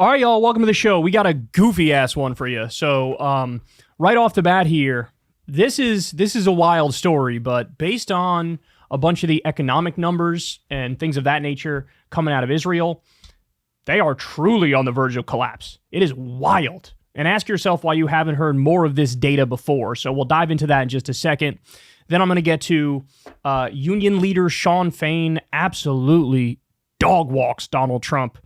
All right, y'all, welcome to the show. We got a goofy-ass one for you. So, right off the bat here, this is a wild story, but based on a bunch of the economic numbers and things of that nature coming out of Israel, they are truly on the verge of collapse. It is wild. And ask yourself why you haven't heard more of this data before. So we'll dive into that in just a second. Then I'm going to get to union leader Sean Fain absolutely dog walks Donald Trump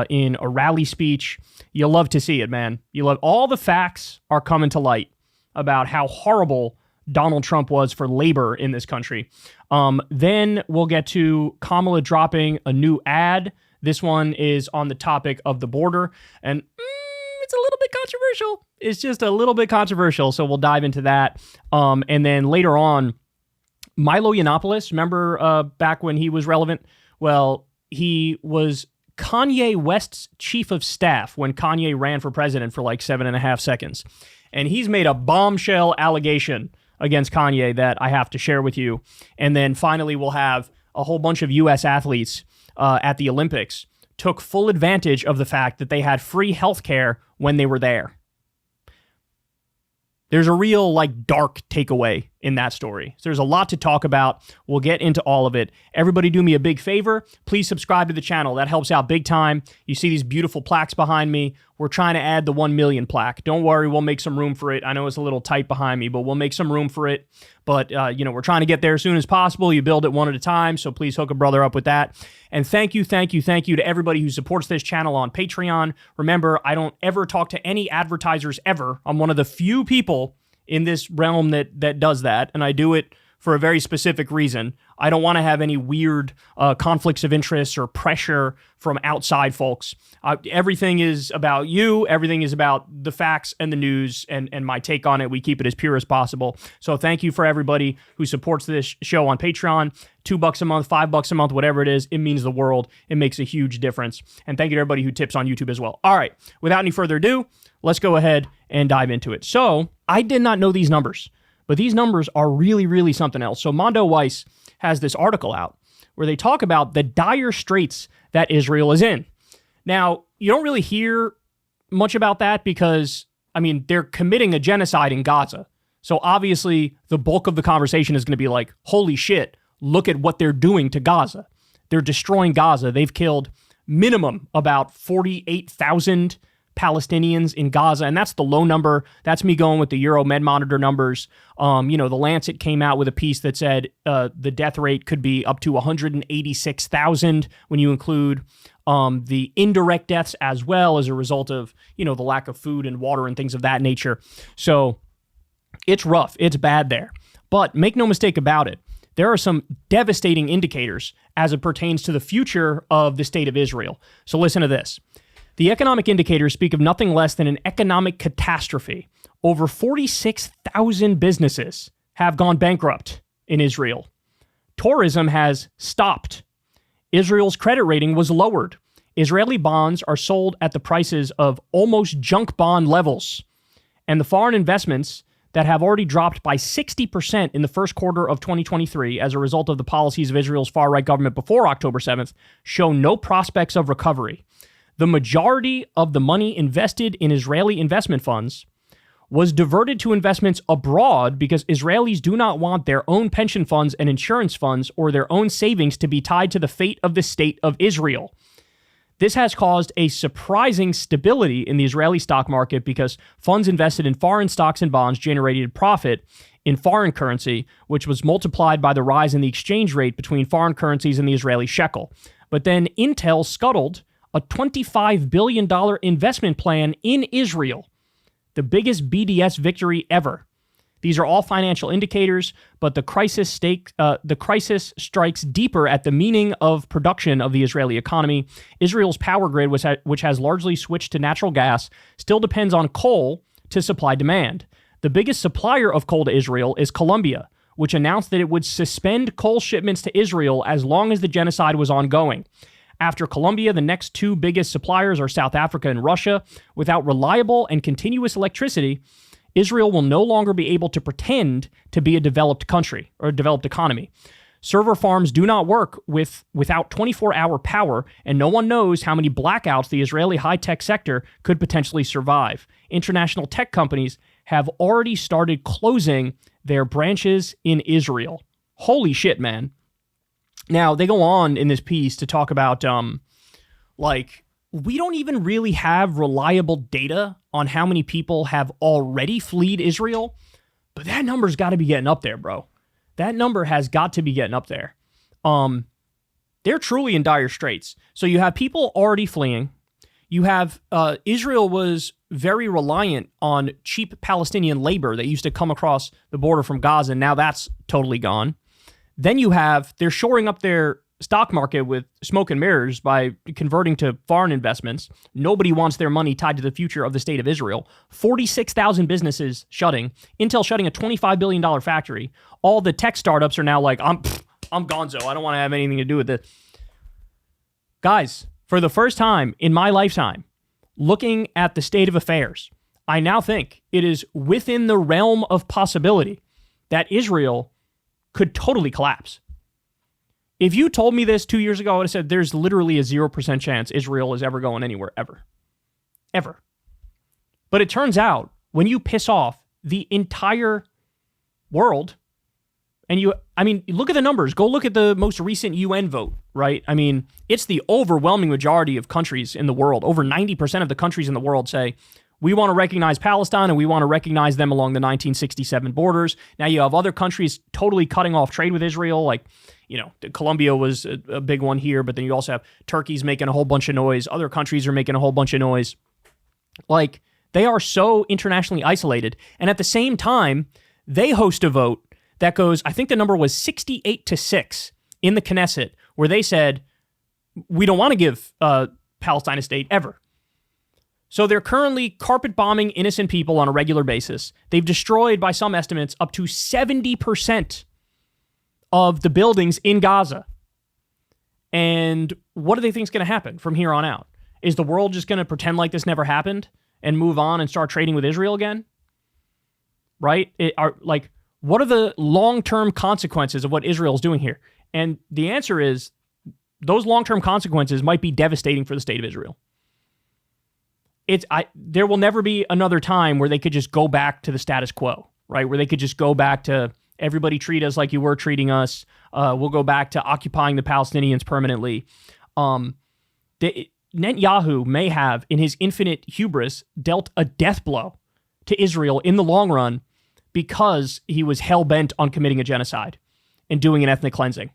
in a rally speech. You'll love to see it, man. All the facts are coming to light about how horrible Donald Trump was for labor in this country. Then we'll get to Kamala dropping a new ad. This one is on the topic of the border, and it's a little bit controversial. It's just a little bit controversial, so we'll dive into that. And then later on, Milo Yiannopoulos, remember back when he was relevant? Well, he was Kanye West's chief of staff when Kanye ran for president for like 7.5 seconds. And he's made a bombshell allegation against Kanye that I have to share with you. And then finally, we'll have a whole bunch of U.S. athletes at the Olympics took full advantage of the fact that they had free healthcare when they were there. There's a real, dark takeaway in that story. So there's a lot to talk about. We'll get into all of it. Everybody do me a big favor. Please subscribe to the channel. That helps out big time. You see these beautiful plaques behind me. We're trying to add the 1 million plaque. Don't worry, we'll make some room for it. I know it's a little tight behind me, but we'll make some room for it. But, we're trying to get there as soon as possible. You build it one at a time, so please hook a brother up with that. And thank you to everybody who supports this channel on Patreon. Remember, I don't ever talk to any advertisers ever. I'm one of the few people in this realm that does that, and I do it for a very specific reason. I don't want to have any weird conflicts of interest or pressure from outside folks. Everything is about you. Everything is about the facts and the news and my take on it. We keep it as pure as possible. So thank you for everybody who supports this show on Patreon. $2 a month, $5 a month, whatever it is, it means the world. It makes a huge difference. And thank you to everybody who tips on YouTube as well. All right, without any further ado, let's go ahead and dive into it. So I did not know these numbers, but these numbers are really, really something else. So Mondo Weiss has this article out where they talk about the dire straits that Israel is in. Now, you don't really hear much about that because, they're committing a genocide in Gaza. So obviously, the bulk of the conversation is going to be like, holy shit, look at what they're doing to Gaza. They're destroying Gaza. They've killed minimum about 48,000 Palestinians in Gaza, and that's the low number. That's me going with the Euromed Monitor numbers. The Lancet came out with a piece that said the death rate could be up to 186,000 when you include the indirect deaths as well as a result of, the lack of food and water and things of that nature. So it's rough. It's bad there. But make no mistake about it, there are some devastating indicators as it pertains to the future of the state of Israel. So listen to this. The economic indicators speak of nothing less than an economic catastrophe. Over 46,000 businesses have gone bankrupt in Israel. Tourism has stopped. Israel's credit rating was lowered. Israeli bonds are sold at the prices of almost junk bond levels. And the foreign investments that have already dropped by 60% in the first quarter of 2023 as a result of the policies of Israel's far-right government before October 7th show no prospects of recovery. The majority of the money invested in Israeli investment funds was diverted to investments abroad because Israelis do not want their own pension funds and insurance funds or their own savings to be tied to the fate of the state of Israel. This has caused a surprising stability in the Israeli stock market because funds invested in foreign stocks and bonds generated profit in foreign currency, which was multiplied by the rise in the exchange rate between foreign currencies and the Israeli shekel. But then Intel scuttled a $25 billion investment plan in Israel, the biggest BDS victory ever. These are all financial indicators, but the crisis strikes deeper at the meaning of production of the Israeli economy. Israel's power grid, which has largely switched to natural gas, still depends on coal to supply demand. The biggest supplier of coal to Israel is Colombia, which announced that it would suspend coal shipments to Israel as long as the genocide was ongoing. After Colombia, the next two biggest suppliers are South Africa and Russia. Without reliable and continuous electricity, Israel will no longer be able to pretend to be a developed country or a developed economy. Server farms do not work without 24-hour power, and no one knows how many blackouts the Israeli high-tech sector could potentially survive. International tech companies have already started closing their branches in Israel. Holy shit, man. Now, they go on in this piece to talk about, we don't even really have reliable data on how many people have already fled Israel, but that number's got to be getting up there, bro. That number has got to be getting up there. They're truly in dire straits. So you have people already fleeing. You have Israel was very reliant on cheap Palestinian labor that used to come across the border from Gaza. And now that's totally gone. Then they're shoring up their stock market with smoke and mirrors by converting to foreign investments. Nobody wants their money tied to the future of the state of Israel. 46,000 businesses shutting. Intel shutting a $25 billion factory. All the tech startups are now like, I'm gonzo. I don't want to have anything to do with this. Guys, for the first time in my lifetime, looking at the state of affairs, I now think it is within the realm of possibility that Israel could totally collapse. If you told me this 2 years ago, I would have said there's literally a 0% chance Israel is ever going anywhere, ever. Ever. But it turns out, when you piss off the entire world, and look at the numbers. Go look at the most recent UN vote, right? I mean, it's the overwhelming majority of countries in the world. Over 90% of the countries in the world say, we want to recognize Palestine and we want to recognize them along the 1967 borders. Now you have other countries totally cutting off trade with Israel, like, Colombia was a big one here, but then you also have Turkey's making a whole bunch of noise. Other countries are making a whole bunch of noise. Like, they are so internationally isolated. And at the same time, they host a vote that goes, I think the number was 68-6 in the Knesset, where they said, we don't want to give Palestine a state ever. So they're currently carpet bombing innocent people on a regular basis. They've destroyed, by some estimates, up to 70% of the buildings in Gaza. And what do they think is going to happen from here on out? Is the world just going to pretend like this never happened and move on and start trading with Israel again? Right? What are the long-term consequences of what Israel is doing here? And the answer is those long-term consequences might be devastating for the state of Israel. There will never be another time where they could just go back to the status quo, right? Where they could just go back to everybody treat us like you were treating us. We'll go back to occupying the Palestinians permanently. Netanyahu may have, in his infinite hubris, dealt a death blow to Israel in the long run because he was hell-bent on committing a genocide and doing an ethnic cleansing.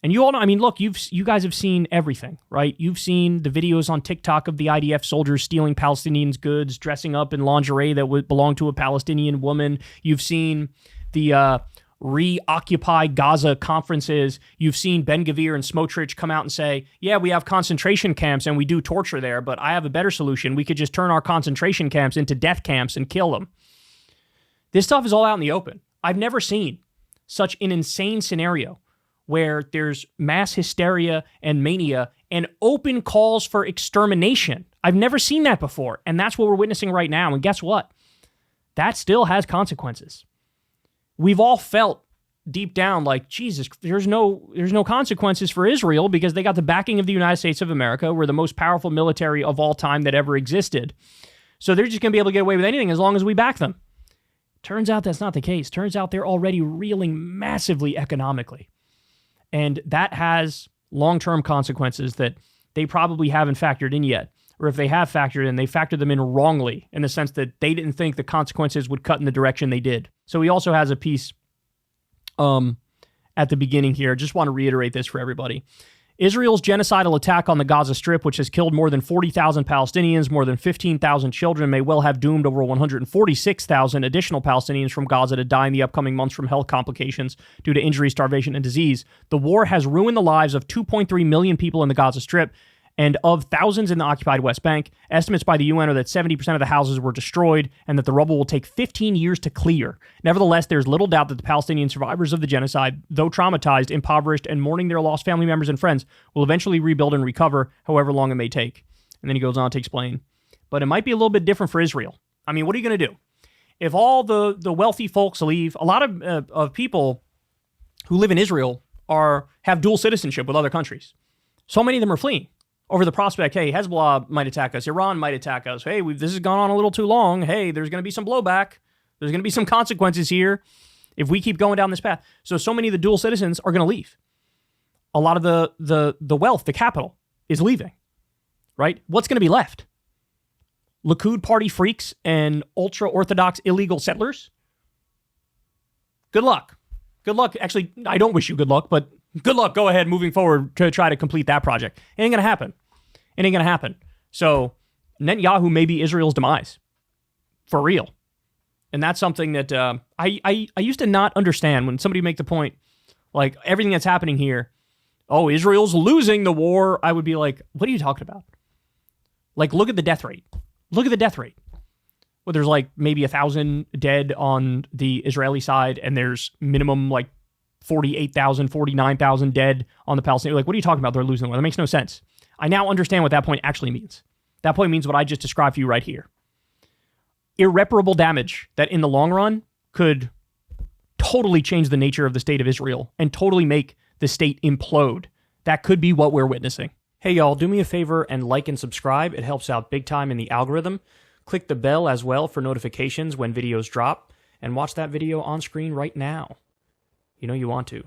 And you all know, look, you guys have seen everything, right? You've seen the videos on TikTok of the IDF soldiers stealing Palestinians' goods, dressing up in lingerie that would belong to a Palestinian woman. You've seen the Reoccupy Gaza conferences. You've seen Ben-Gvir and Smotrich come out and say, yeah, we have concentration camps and we do torture there, but I have a better solution. We could just turn our concentration camps into death camps and kill them. This stuff is all out in the open. I've never seen such an insane scenario where there's mass hysteria and mania and open calls for extermination. I've never seen that before, and that's what we're witnessing right now. And guess what? That still has consequences. We've all felt deep down like, Jesus, there's no consequences for Israel because they got the backing of the United States of America. We're the most powerful military of all time that ever existed. So they're just going to be able to get away with anything as long as we back them. Turns out that's not the case. Turns out they're already reeling massively economically. And that has long-term consequences that they probably haven't factored in yet. Or if they have factored in, they factored them in wrongly in the sense that they didn't think the consequences would cut in the direction they did. So he also has a piece at the beginning here. Just want to reiterate this for everybody. Israel's genocidal attack on the Gaza Strip, which has killed more than 40,000 Palestinians, more than 15,000 children, may well have doomed over 146,000 additional Palestinians from Gaza to die in the upcoming months from health complications due to injury, starvation, and disease. The war has ruined the lives of 2.3 million people in the Gaza Strip and of thousands in the occupied West Bank. Estimates by the UN are that 70% of the houses were destroyed and that the rubble will take 15 years to clear. Nevertheless, there's little doubt that the Palestinian survivors of the genocide, though traumatized, impoverished, and mourning their lost family members and friends, will eventually rebuild and recover, however long it may take. And then he goes on to explain. But it might be a little bit different for Israel. I mean, what are you going to do? If all the wealthy folks leave, a lot of people who live in Israel have dual citizenship with other countries. So many of them are fleeing over the prospect, hey, Hezbollah might attack us, Iran might attack us, hey, this has gone on a little too long, hey, there's going to be some blowback, there's going to be some consequences here if we keep going down this path. So many of the dual citizens are going to leave. A lot of the wealth, the capital, is leaving, right? What's going to be left? Likud party freaks and ultra-Orthodox illegal settlers? Good luck. Good luck. Actually, I don't wish you good luck, but good luck. Go ahead moving forward to try to complete that project. It ain't going to happen. It ain't going to happen. So Netanyahu may be Israel's demise. For real. And that's something that I used to not understand when somebody make the point, like, everything that's happening here, oh, Israel's losing the war. I would be like, what are you talking about? Like, look at the death rate. Look at the death rate. Well, there's like maybe 1,000 dead on the Israeli side, and there's minimum like 48,000, 49,000 dead on the Palestinian. Like, what are you talking about? They're losing the war. That makes no sense. I now understand what that point actually means. That point means what I just described for you right here. Irreparable damage that in the long run could totally change the nature of the state of Israel and totally make the state implode. That could be what we're witnessing. Hey, y'all, do me a favor and like and subscribe. It helps out big time in the algorithm. Click the bell as well for notifications when videos drop, and watch that video on screen right now. You know you want to.